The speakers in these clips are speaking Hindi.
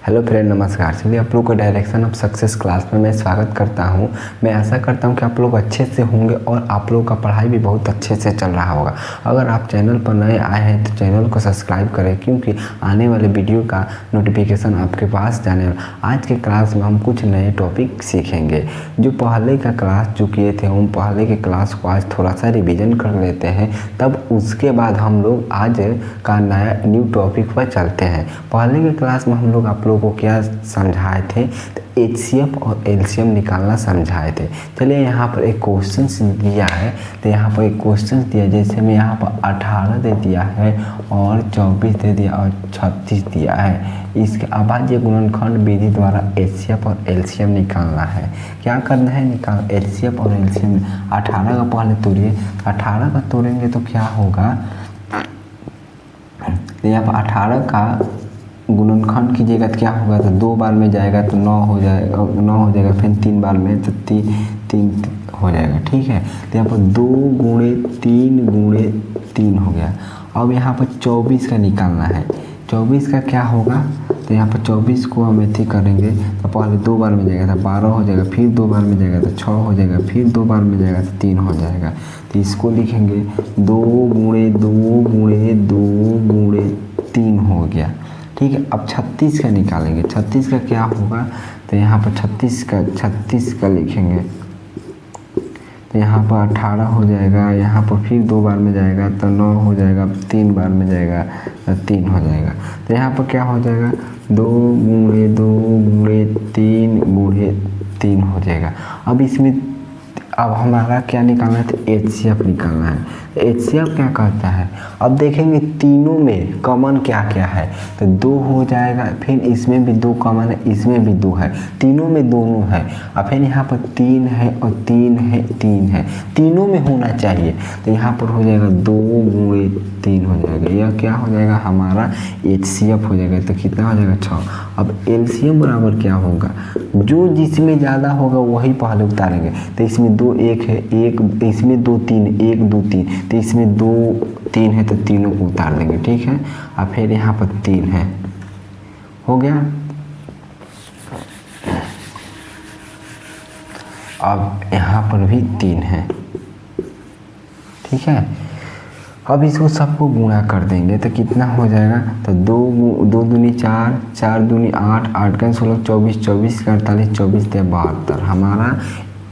हेलो फ्रेंड, नमस्कार। चलिए आप लोग को डायरेक्शन ऑफ सक्सेस क्लास में मैं स्वागत करता हूं। मैं आशा करता हूं कि आप लोग अच्छे से होंगे और आप लोगों का पढ़ाई भी बहुत अच्छे से चल रहा होगा। अगर आप चैनल पर नए आए हैं तो चैनल को सब्सक्राइब करें, क्योंकि आने वाले वीडियो का नोटिफिकेशन आपके पास जाने वाला। आज के क्लास में हम कुछ नए टॉपिक सीखेंगे। जो पहले का क्लास जो किए थे हम पहले के क्लास को आज थोड़ा सा रिविज़न कर लेते हैं, तब उसके बाद हम लोग आज का न्यू टॉपिक पर चलते हैं। पहले के क्लास में हम लोग आप लोगों को क्या समझाए थे, तो एचसीएफ और एलसीएम निकालना समझाए थे। चलिए यहाँ पर एक क्वेश्चन दिया है, तो यहाँ पर एक क्वेश्चन दिया, जैसे मैं यहाँ पर 18 दे दिया है और 24 दे दिया और 36 दिया है। इसके अभाज्य गुणनखंड विधि द्वारा एचसीएफ और एलसीएम निकालना है। क्या करना है, निकाल एचसीएफ और एलसीएम। 18 का पहले तोड़िए, 18 का तोड़ेंगे तो क्या होगा, यहाँ पर 18 का गुणनखंड कीजिएगा तो क्या होगा, तो 2 बार में जाएगा तो 9 हो जाएगा, 9 हो जाएगा, फिर 3 बार में तो 3 हो जाएगा। ठीक है, तो यहाँ पर 2 गुणे 3 हो गया। अब यहाँ पर 24 का निकालना है। 24 का क्या होगा, तो यहाँ पर 24 को हम ऐसे करेंगे तो पहले 2 बार में जाएगा तो 12 हो जाएगा, फिर 2 बार में जाएगा तो 6 हो जाएगा, फिर 2 बार में जाएगा तो 3 हो जाएगा। तो इसको लिखेंगे 2 गुणे 2 गुणे 2 गुणे 3 हो गया। ठीक है, अब 36 का निकालेंगे। 36 का क्या होगा, तो यहाँ पर 36 का लिखेंगे तो यहाँ पर 18 हो जाएगा, यहाँ पर फिर 2 बार में जाएगा तो 9 हो जाएगा, 3 बार में जाएगा तो 3 हो जाएगा। तो यहाँ पर क्या हो जाएगा, 2 गुणे 2 गुणे 3 गुणे 3 हो जाएगा। अब इसमें अब हमारा क्या निकालना है, तो एचसीएफ निकालना है। एचसीएफ क्या कहता है, अब देखेंगे तीनों में कॉमन क्या क्या है, तो 2 हो जाएगा, फिर इसमें भी 2 कॉमन है, इसमें भी 2 है, तीनों में दोनों है, और फिर यहाँ पर 3 है और 3 है, 3 है, तीनों में होना चाहिए। तो यहाँ पर हो जाएगा 2 गुणे 3 हो जाएगा। यह क्या हो जाएगा, हमारा एचसीएफ हो जाएगा। तो कितना हो जाएगा, 6। अब एलसीएम बराबर क्या होगा, जो जिसमें ज़्यादा होगा वही पहले उतारेंगे। तो इसमें 2 1 है, एक इसमें 2 3 1 2 3, तो इसमें 2 3 है तो तीनों को उतार देंगे। ठीक है, और फिर यहाँ पर 3 है, हो गया। अब यहाँ पर भी 3 है। ठीक है, अब इसको सबको गुणा कर देंगे तो कितना हो जाएगा, तो 2 दूनी 4, 4 दूनी 8, 8 का 16, 24, 24 का 48, 24 से 72। हमारा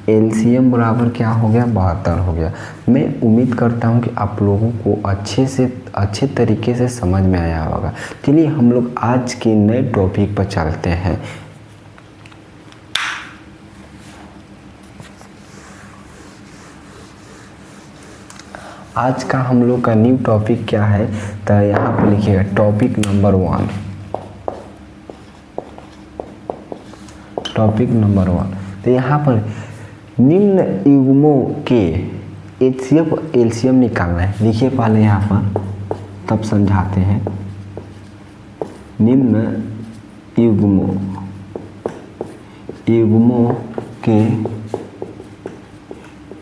एलसीएम बराबर क्या हो गया, 72 हो गया। मैं उम्मीद करता हूँ कि आप लोगों को अच्छे तरीके से समझ में आया होगा। चलिए हम लोग आज के नए टॉपिक पर चलते हैं। आज का हम लोग का न्यू टॉपिक क्या है, तो यहाँ पर लिखिएगा टॉपिक नंबर 1। टॉपिक नंबर 1, तो यहाँ पर निम्न युग्मों के एचसीएफ और एलसीएम निकालना है। लिखिए पहले यहाँ पर, तब समझाते हैं। निम्न युग्मों के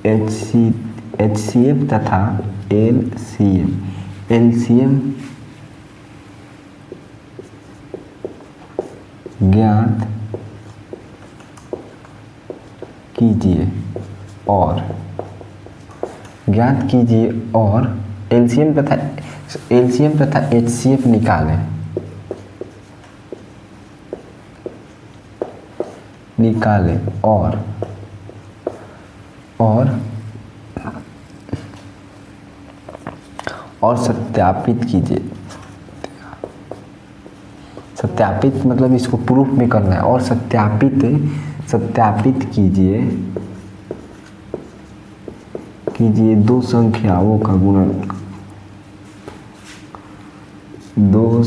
एचसीएफ तथा एलसीएम ज्ञात कीजिए और एलसीएम तथा एचसीएफ निकालें और सत्यापित कीजिए। सत्यापित मतलब इसको प्रूफ में करना है, और सत्यापित कीजिए 2 संख्याओं का गुणन, 2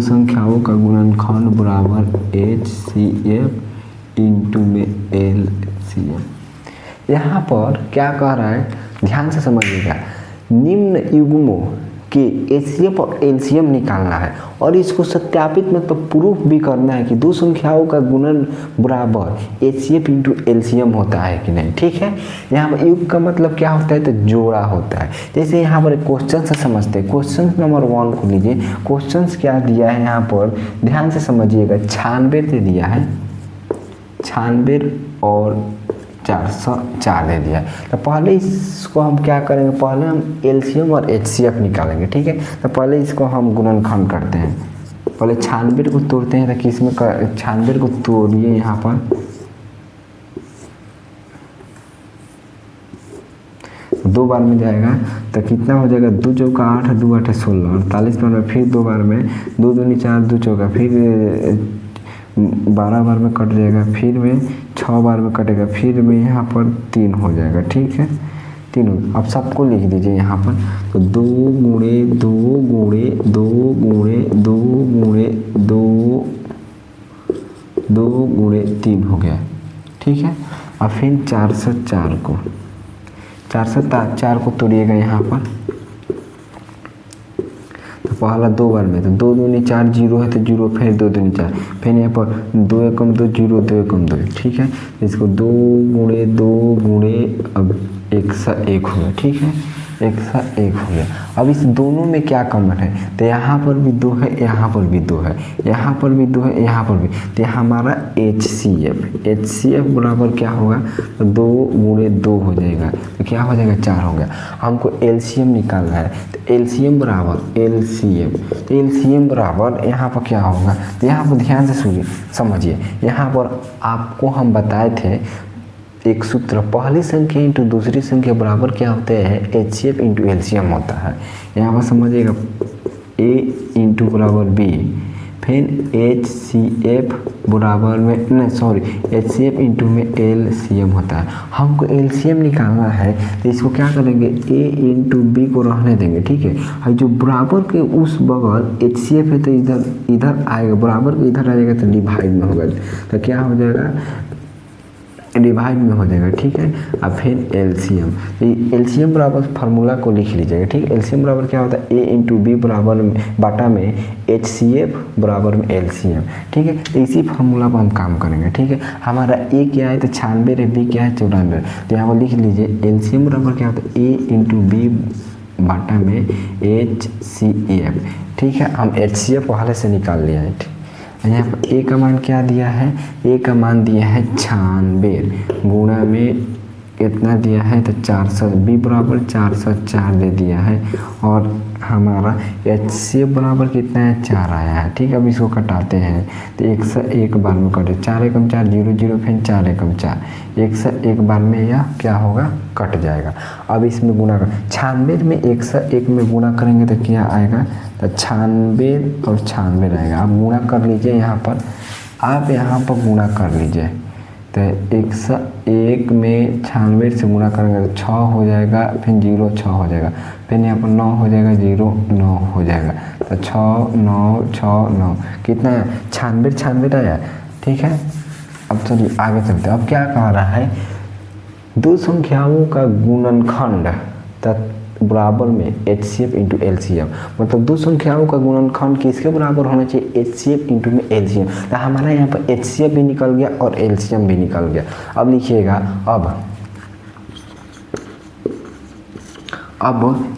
संख्याओं का गुणनखंड बराबर एचसीएफ इंटू में एलसीएम। यहाँ पर क्या कह रहा है, ध्यान से समझिएगा। निम्न युग्मों कि HCF और LCM निकालना है और इसको सत्यापित मतलब प्रूफ भी करना है कि दो संख्याओं का गुणन बराबर HCF इंटू LCM होता है कि नहीं। ठीक है, यहाँ पर युग का मतलब क्या होता है, तो जोड़ा होता है। जैसे यहाँ पर क्वेश्चन से समझते हैं, क्वेश्चन नंबर 1 को लीजिए। क्वेश्चन क्या दिया है यहाँ पर, ध्यान से समझिएगा। 96 दे दिया है, 96 और 404 दे दिया है। तो पहले इसको हम क्या करेंगे, पहले हम LCM और HCF निकालेंगे। ठीक है, तो पहले इसको हम गुणनखंड करते हैं। पहले 96 को तोड़ते हैं, तो किस में 96 को तोड़िए यहाँ पर, दो बार में जाएगा तो कितना हो जाएगा, 2 चौका 8, 2 8 16, 48 बार में, फिर 2 बार में, 2 दूनी 4, 2 चौका, फिर 12 बार में कट जाएगा, फिर में 6 बार में कटेगा, फिर में यहाँ पर 3 हो जाएगा। ठीक है, 3 हो। अब सबको लिख दीजिए यहाँ पर, तो 2 गुणे 2 गुणे 2 गुणे 2 गुणे 2 2 गुणे 3 हो गया। ठीक है, और फिर 404 को 404 को तोड़िएगा यहाँ पर, तो पहला 2 बार में, तो 2 दूनी 4, 0 है तो 0, फिर 2 दूनी 4, फिर यहाँ पर 2 एकम 2 0, 2 एकम 2। ठीक है, इसको 2 गुणे 2 गुणे अब 101 हो गया। ठीक है, 101 हो गया। अब इस दोनों में क्या कॉमन है, तो यहाँ पर भी 2 है, यहाँ पर भी 2 है, यहाँ पर भी 2 है, यहाँ पर भी, तो हमारा HCF बराबर क्या होगा, तो 2 गुणे 2 हो जाएगा, तो क्या हो जाएगा, 4 हो गया। हमको LCM निकालना है, तो LCM बराबर तो LCM बराबर यहाँ पर क्या होगा, तो यहाँ पर ध्यान से सुनिए समझिए। यहाँ पर आपको हम बताए थे एक सूत्र, पहली संख्या इंटू दूसरी संख्या बराबर क्या होते हैं, HCF इंटू LCM होता है। यहाँ पर समझिएगा, A इंटू बराबर B, फिर HCF बराबर में नहीं सॉरी HCF इंटू में LCM होता है। हमको LCM निकालना है, तो इसको क्या करेंगे, A इंटू B को रहने देंगे। ठीक है, और जो बराबर के उस बगल HCF है तो इधर आएगा, बराबर के इधर आ जाएगा तो डिवाइड में होगा, तो क्या हो जाएगा, डिवाइड में हो जाएगा। ठीक है, अब फिर LCM, तो LCM बराबर फार्मूला को लिख लीजिएगा। ठीक है, LCM बराबर क्या होता है, A इंटू B बराबर में बाटा में HCF बराबर में LCM। ठीक है, तो इसी फार्मूला पर हम काम करेंगे। ठीक है, हमारा A क्या है, तो 96 है, B क्या है, 94, तो यहाँ पर लिख लीजिए LCM बराबर क्या होता है, A इंटू B बाटा में HCF। ठीक है, हम HCF पहले से निकाल लिया है। यहाँ पर A का मान क्या दिया है, A का मान दिया है 96 गुणा में कितना दिया है, तो 400, B बराबर 404 दे दिया है, और हमारा HCF बराबर कितना है, 4 आया है। ठीक है, अब इसको कटाते हैं, तो 101 बार में कटे, 4 एकम 4 0 0, फिर 4 एकम 4, 101 बार में यह क्या होगा, कट जाएगा। अब इसमें गुणा कर, 96 में 101 में गुणा करेंगे तो क्या आएगा, तो 96 और 96 आएगा। आप गुणा कर लीजिए यहाँ पर, आप यहाँ पर गुणा कर लीजिए, तो 101 में 96 से गुणा करेंगे तो 6 हो जाएगा, फिर 0 6 हो जाएगा, फिर यहाँ पर 9 हो जाएगा, 0 9 हो जाएगा, तो 6 9 6 9 कितना है, 96 आया। ठीक है, अब चलिए आगे चलते हैं। अब क्या कह रहा है, दो संख्याओं का गुणनखंड बराबर में HCF इंटू LCM, मतलब दो संख्याओं का गुणनखंड किसके बराबर होना चाहिए, HCF इंटू में LCM। तो हमारा यहाँ पर HCF भी निकल गया और LCM भी निकल गया। अब लिखिएगा, अब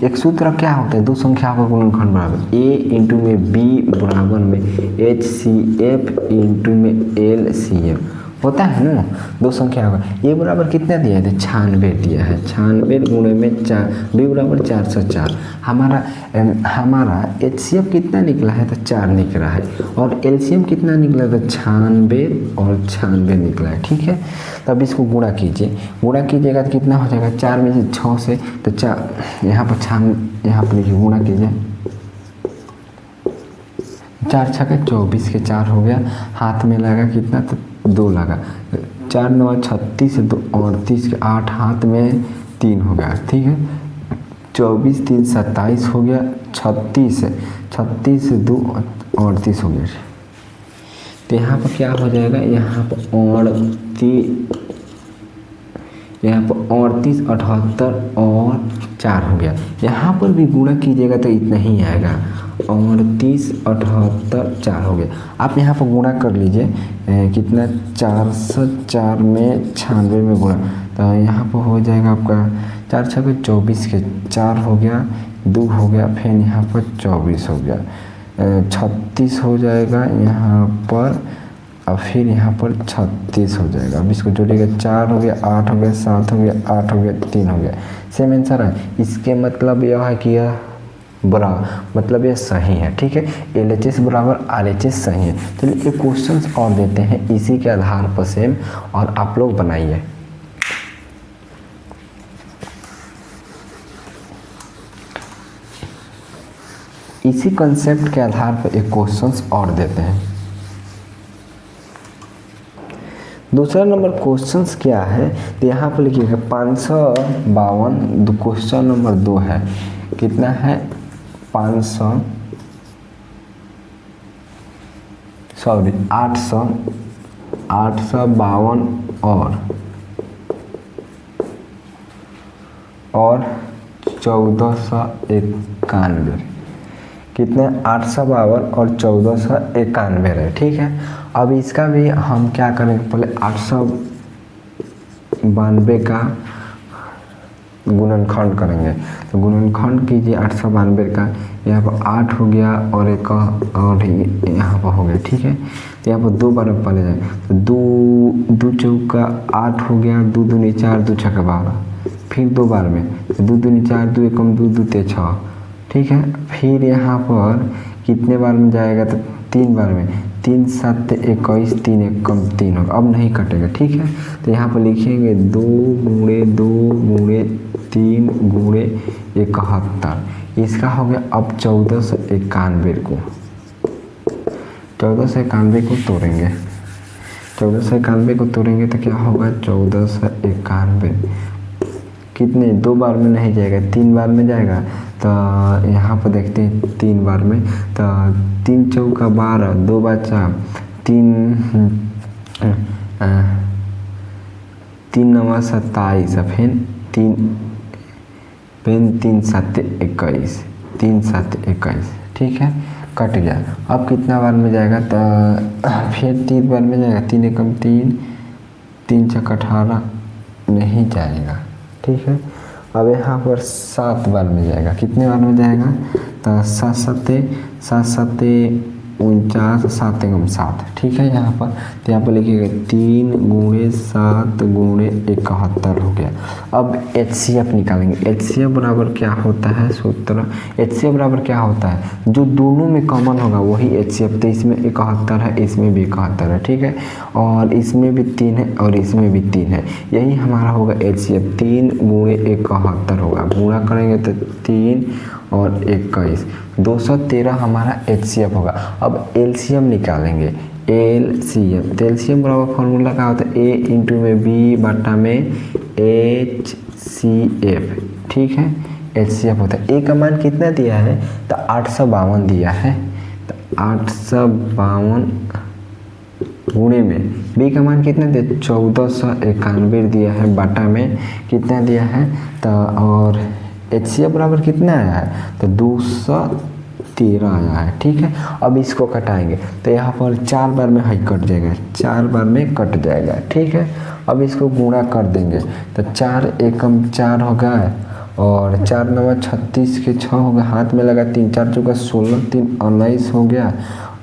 एक सूत्र क्या होता है, दो संख्याओं का गुणनखंड बराबर A इंटू में B बराबर में HCF इंटू में LCM होता है ना। दो संख्या का A बराबर कितना दिया है, 96 दिया है, 96 गुणे में 4, B बराबर 404। हमारा HCF कितना निकला है, तो 4 निकला है, और LCM कितना निकला, तो 96 और 96 निकला है। ठीक है, तब इसको गुणा कीजिए, गुणा कीजिएगा तो कितना हो जाएगा, 4 में से 6 से, तो 4 यहाँ पर 6, यहाँ पर लिखिए, गुणा कीजिए, 4 छक्के 24 के 4 हो गया, हाथ में लगा कितना, तो 2 लगा, 4 9 36 2 38 के 8 हाथ में 3 हो गया। ठीक है, 24 3 27 हो गया, 36 से 2 38 हो गया। तो यहाँ पर क्या हो जाएगा, यहाँ पर यहाँ पर 38, 78 और 4 हो गया। यहाँ पर भी गुणा कीजिएगा तो इतना ही आएगा, 38, 78, 4 हो गया। आप यहाँ पर गुणा कर लीजिए कितना, 404 में 96 में गुणा, तो यहाँ पर हो जाएगा आपका 4 6 के 24 के 4 हो गया, 2 हो गया, फिर यहाँ पर 24 हो गया, 36 हो जाएगा यहाँ पर, और फिर यहाँ पर 36 हो जाएगा। अब इसको जोड़िएगा, 4 हो गया, 8 हो गया, 7 हो गया, 8 हो गया, 3 हो गया। सेम आंसर है। इसके मतलब यह है कि यह बराबर, मतलब यह सही है। ठीक है, LHS बराबर RHS सही है। चलिए एक क्वेश्चन और देते हैं इसी के आधार पर सेम, और आप लोग बनाइए। इसी कंसेप्ट के आधार पर एक क्वेश्चन और देते हैं। दूसरा नंबर क्वेश्चंस क्या है, तो यहाँ पर लिखिएगा 552, क्वेश्चन नंबर 2 है। कितना है, 852 और 1491। कितने, 852 और 1491 है। ठीक है, अब इसका भी हम क्या करेंगे, पहले 892 का गुणनखंड करेंगे। तो गुणनखंड कीजिए 892 का, यहाँ पर 8 हो गया और एक और यहाँ पर हो गया। ठीक है, तो यहाँ पर 2 बार पहले जाए, तो 2 चौका 8 हो गया, 2 दूनी 4, 2 छक्का 12, फिर 2 बार में, तो 2 दूनी 4, 2 एकम 2, 2 ते 6। ठीक है, फिर यहाँ पर कितने बार में जाएगा, तो 3 बार में, 3 7 21, 3 एकम 3 होगा। अब नहीं कटेगा। ठीक है, तो यहाँ पर लिखेंगे 2 गुणे 2 गुणे 3 गुणे 71। इसका हो गया। अब 1491 को 1491 को तोड़ेंगे, 1491 को तोड़ेंगे तो क्या होगा, 1491 कितने, 2 बार में नहीं जाएगा, 3 बार में जाएगा। तो यहाँ पर देखते हैं 3 बार में, तो 3 चौका 12, 2 बचा 3 9 27, फिर 3 7 21, 3 7 21। ठीक है, कट गया। अब कितना बार में जाएगा, तो फिर 3 बार में जाएगा, 3 एकम 3, 3 छक्का 18, नहीं जाएगा। ठीक है, अब यहाँ पर 7 बार में जाएगा। कितने बार में जाएगा, तो 7 7 49, 7 एकम 7। ठीक है, यहाँ पर तो यहाँ पर लिखिएगा 3 गुणे 7 गुणे 71 हो गया। अब HCF निकालेंगे। HCF बराबर क्या होता है, सूत्र HCF बराबर क्या होता है, जो दोनों में कॉमन होगा वही HCF। तो इसमें 71 है, इसमें भी 71 है। ठीक है, और इसमें भी 3 है और इसमें भी 3 है, यही हमारा होगा HCF। 3 गुणे 71 होगा, गुणा करेंगे तो 3 और 21, 213 हमारा HCF होगा। अब LCM निकालेंगे, LCM। तो LCM बराबर फॉर्मूला क्या होता है, A इंटू में B बटा में HCF। ठीक है, HCF होता है। A का मान कितना दिया है, तो 852 दिया है, तो 852 गुणे में B का मान कितना दिया, 1491 दिया है, बटा में कितना दिया है, तो और HCF बराबर कितना आया है, तो 213 आया है। ठीक है, अब इसको कटाएंगे, तो यहाँ पर 4 बार में हाई कट जाएगा, 4 बार में कट जाएगा। ठीक है, अब इसको गुणा कर देंगे, तो 4 एकम 4 होगा, और 4 9 36 के 6 हो गया, हाथ में लगा 3 4 चौका 16, 3 19 हो गया,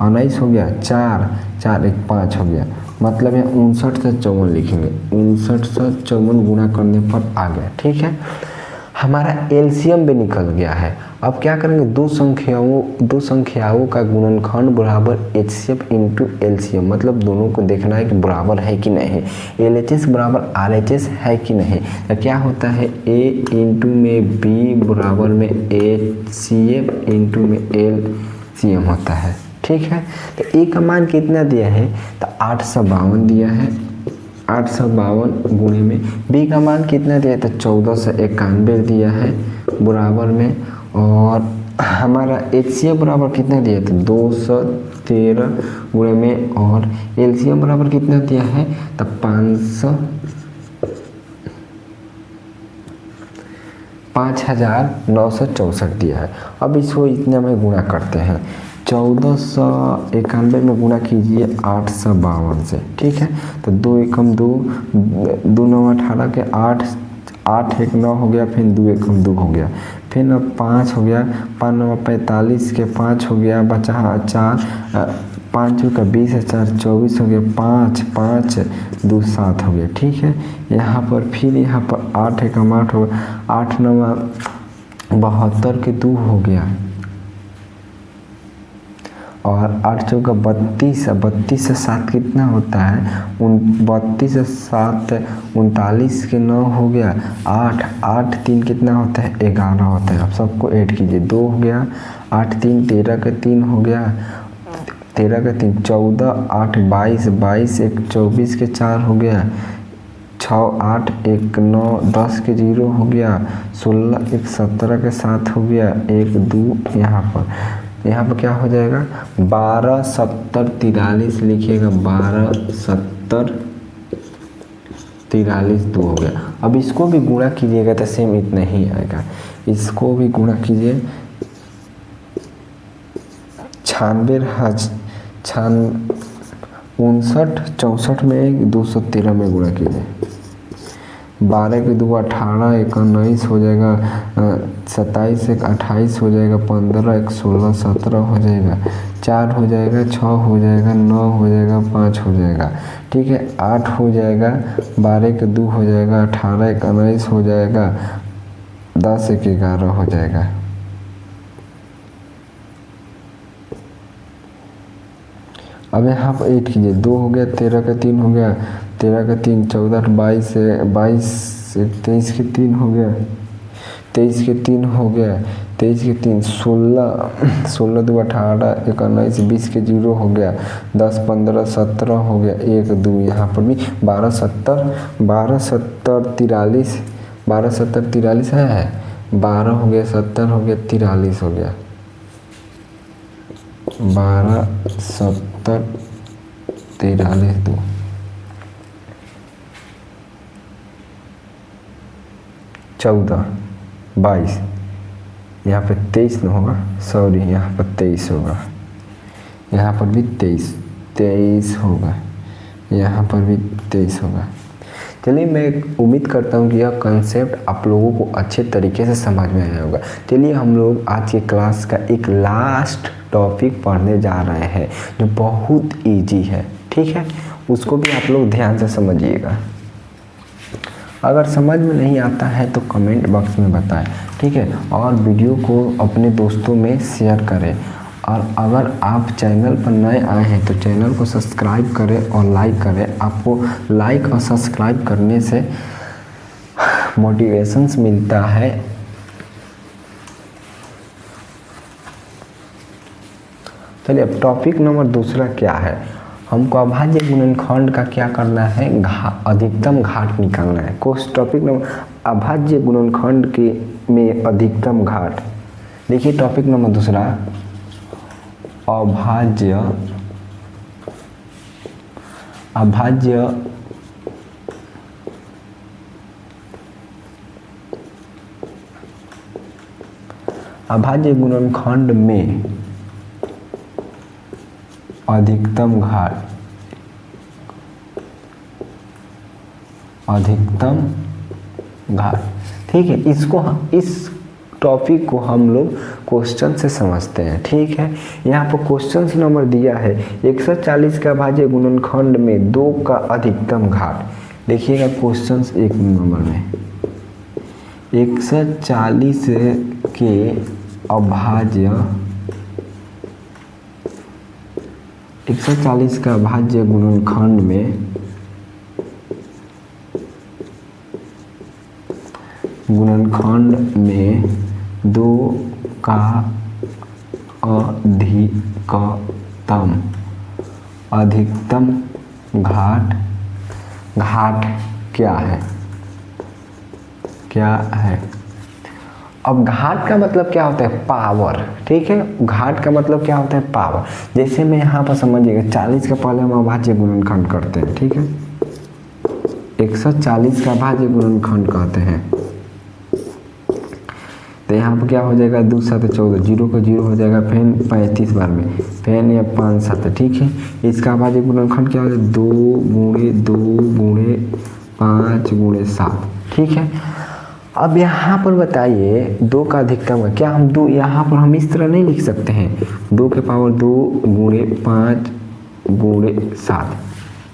19 हो गया, 4 4 1 5 हो गया। मतलब यहाँ 59 से 54 लिखेंगे, 59 से 54 गुणा करने पर आ गया। ठीक है, हमारा LCM भी निकल गया है। अब क्या करेंगे, दो संख्याओं का गुणनखंड बराबर HCF इंटू LCM, मतलब दोनों को देखना है कि बराबर है कि नहीं, LHS बराबर RHS है कि नहीं। तो क्या होता है, A इंटू में B बराबर में HCF इंटू में LCM होता है। ठीक है, तो A का मान कितना दिया है, तो 852 दिया है, 852 गुणे में B का मान कितना दिया है, तो 1491 दिया है बराबर में, और हमारा HCF बराबर कितना दिया है, तो 213 गुणे में, और LCM बराबर कितना दिया है, तो 500 5964 दिया है। अब इसको इतने में गुणा करते हैं, 1491 में गुणा कीजिए 852 से, ठीक है। तो 2 एकम 2, 2 9 18 के 8, 8 1 9 हो गया, फिर 2 एकम 2 हो गया, फिर अब 5 हो गया, 5 9 45 के 5 हो गया, बचा 4, 5 का 20 है, 4 24 हो गया, 5 5 2 7 हो गया, ठीक है। यहाँ पर फिर यहाँ पर 8 एकम 8 हो गया, 8 9 72 के 2 हो गया, और 8 चौका 32, 32 से 7 कितना होता है, 32 से 7 39 के 9 हो गया, 8 8 3 कितना होता है, 11 होता है। अब सबको ऐड कीजिए, 2 हो गया, 8 3 13 के 3 हो गया, 13 के 3 14, 8 22, 22 1 24 के 4 हो गया, 6 8 1 9 10 के 0 हो गया, 16 1 17 के 7 हो गया, 1 2 यहाँ पर क्या हो जाएगा, 12 70 43 लिखिएगा, 12 70 43 2 हो गया। अब इसको भी गुणा कीजिएगा तो सेम इतना ही आएगा, इसको भी गुणा कीजिए, 59 64 में 213 में गुणा कीजिए, 12 के 2 18 1 19 हो जाएगा, 27 1 28 हो जाएगा, 15 1 16 17 हो जाएगा, 4 हो जाएगा, 6 हो जाएगा, 9 हो जाएगा, 5 हो जाएगा, ठीक है, 8 हो जाएगा, 12 के 2 हो जाएगा, 18 1 19 हो जाएगा, 10 1 11 हो जाएगा। अब यहाँ पर 8 कीजिए, 2 हो गया, 13 का 3 हो गया, 13 का 3 14 22 से 23 के 3 हो गया, 23 के 3 हो गया, 23 के 3 16 2 18 1 19 20 के 0 हो गया, 10 15 17 हो गया, 1 2 यहाँ पर भी 12 70 43 है, 12 हो गया, 70 हो गया, 43 हो गया, 12 70 43 2, 14 22, यहाँ पे 23 न होगा, सॉरी यहाँ पर 23 होगा, यहाँ पर भी 23 होगा, यहाँ पर भी 23 होगा। चलिए, मैं उम्मीद करता हूँ कि यह कंसेप्ट आप लोगों को अच्छे तरीके से समझ में आया होगा। चलिए, हम लोग आज के क्लास का एक लास्ट टॉपिक पढ़ने जा रहे हैं जो बहुत इजी है, ठीक है। उसको भी आप लोग ध्यान से समझिएगा। अगर समझ में नहीं आता है तो कमेंट बॉक्स में बताएं, ठीक है, और वीडियो को अपने दोस्तों में शेयर करें। और अगर आप चैनल पर नए आए हैं तो चैनल को सब्सक्राइब करें और लाइक करें। आपको लाइक और सब्सक्राइब करने से मोटिवेशंस मिलता है। चलिए, अब टॉपिक नंबर दूसरा क्या है, हमको अभाज्य गुणनखंड का क्या करना है, अधिकतम घाट निकालना है। कोर्स टॉपिक नंबर अभाज्य गुणनखंड के में अधिकतम घाट। देखिए, टॉपिक नंबर दूसरा अभाज्य गुणनखंड में अधिकतम घाट, ठीक है। इस टॉपिक को हम लोग क्वेश्चन से समझते हैं, ठीक है। यहाँ पर क्वेश्चन नंबर दिया है 140 का अभाज्य गुणनखंड में 2 का अधिकतम घाट। देखिएगा क्वेश्चन 1 नंबर में 140 के अभाज्य 140 का अभाज्य गुणनखंड में 2 का अधिकतम घाट क्या है। अब घाट का मतलब क्या होता है, पावर, ठीक है। घाट का मतलब क्या होता है, पावर। जैसे मैं यहाँ पर समझिएगा 40 का पहले हम अभाज्य गुणनखंड करते हैं, ठीक है। 140 का अभाज्य गुणनखंड कहते हैं तो यहाँ पर क्या हो जाएगा 2 7 14, 0 का 0 हो जाएगा, फिर 35 बार में, फिर या 5 7, ठीक है। इसका बाद गुणनखंड क्या हो जाएगा 2 गुणे 2 गुणे 5 गुणे 7, ठीक है। अब यहाँ पर बताइए 2 का अधिकतम है, क्या हम 2 यहाँ पर हम इस तरह नहीं लिख सकते हैं 2 के पावर 2 गुणे 5 गुणे 7,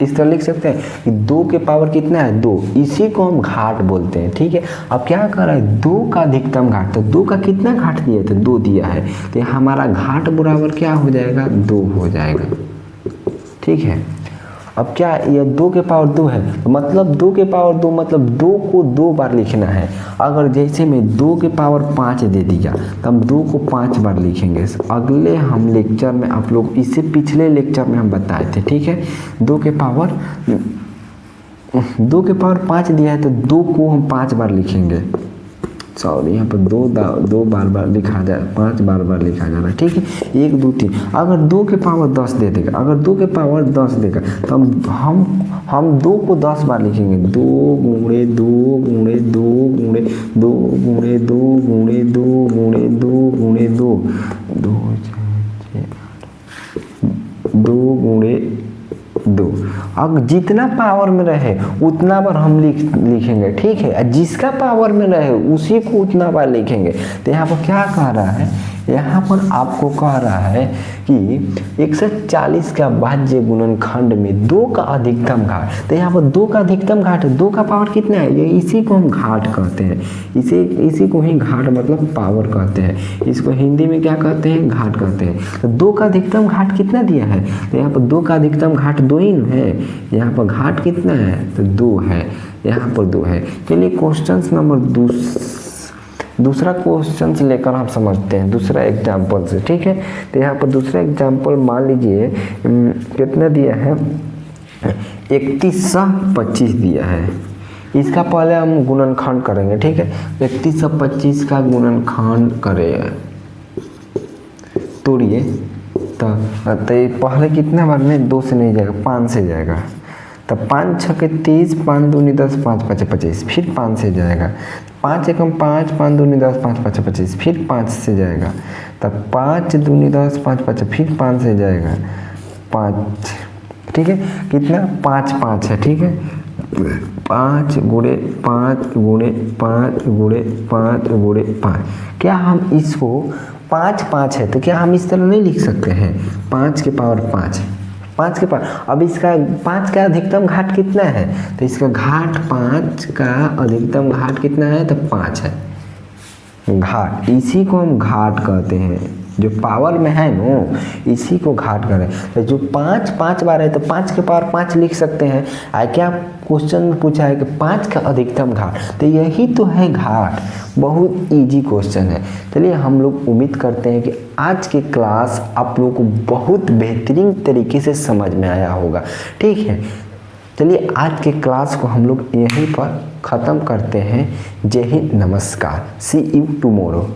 इस तरह लिख सकते हैं कि 2 के पावर कितना है 2, इसी को हम घाट बोलते हैं, ठीक है। अब क्या कर रहा है 2 का अधिकतम घाट, तो 2 का कितना घाट दिया है तो 2 दिया है, तो हमारा घाट बराबर क्या हो जाएगा 2 हो जाएगा, ठीक है। अब क्या ये 2 के पावर 2 है, तो मतलब 2 के पावर 2 मतलब 2 को 2 बार लिखना है। अगर जैसे मैं 2 के पावर 5 दे दिया तो हम 2 को 5 बार लिखेंगे। अगले हम लेक्चर में आप लोग, इससे पिछले लेक्चर में हम बताए थे, ठीक है। 2 के पावर 5 दिया है तो 2 को हम 5 बार लिखेंगे, सॉरी यहाँ पर 2 बार लिखा जाए, 5 बार लिखा जा रहा है, ठीक है। 1 2 3, अगर 2 के पावर 10 दे देगा, अगर 2 के पावर 10 देगा तो हम 2 को 10 बार लिखेंगे, 2 गुणे 2 गुणे 2 गुणे 2 गुणे 2 गुणे 2 गुणे 2 गुणे 2 2 गुणे 2। अब जितना पावर में रहे उतना बार हम लिखेंगे, ठीक है। जिसका पावर में रहे उसी को उतना बार लिखेंगे। तो यहाँ पर क्या कह रहा है, यहाँ पर आपको कह रहा है कि 140 का भाज्य गुणनखंड में 2 का अधिकतम घाट, तो यहाँ पर 2 का अधिकतम घाट है, 2 का पावर कितना है, ये इसी को हम घाट कहते हैं, इसी को ही घाट मतलब पावर कहते हैं, इसको हिंदी में क्या कहते हैं घाट कहते हैं। तो 2 का अधिकतम घाट कितना दिया है, तो यहाँ पर 2 का अधिकतम घाट 2 ही है, यहाँ पर घाट कितना है तो 2 है, यहाँ पर 2 है। चलिए क्वेश्चन नंबर दूसरा क्वेश्चन लेकर हम समझते हैं दूसरा एग्जाम्पल से, ठीक है। तो यहाँ पर दूसरा एग्जाम्पल मान लीजिए कितना दिया है 3125 दिया है, इसका पहले हम गुणनखंड करेंगे, ठीक है। 3125 का गुणनखंड करें, तोड़िए तो पहले कितना बार में 2 से नहीं जाएगा 5 से जाएगा, तब 5 6 के 30, 5 दूनी 10, 5 5 25, फिर 5 से जाएगा, 5 एकम 5, 5 दूनी 10, 5 5 25, फिर 5 से जाएगा, तब 5 दूनी 10, 5 5, फिर 5 से जाएगा 5, ठीक है। कितना 5 5 है, ठीक है। 5 गुणे 5 गुणे 5 गुणे 5 गुणे 5, क्या हम इसको 5 5 है तो क्या हम इस तरह नहीं लिख सकते हैं 5 के पावर 5 के पावर। अब इसका 5 का अधिकतम घाट कितना है, तो इसका घाट 5 का अधिकतम घाट कितना है तो 5 है, घाट इसी को हम घाट कहते हैं, जो पावर में है नो इसी को घाट करें। तो जो 5 5 बार है तो 5 के पावर 5 लिख सकते हैं। क्या क्वेश्चन में पूछा है कि 5 का अधिकतम घाट, तो यही तो है घाट, बहुत इजी क्वेश्चन है। चलिए हम लोग उम्मीद करते हैं कि आज की क्लास आप लोगों को बहुत बेहतरीन तरीके से समझ में आया होगा, ठीक है। चलिए आज के क्लास को हम लोग यहीं पर ख़त्म करते हैं। जय हिंद, नमस्कार, सी यू टुमारो।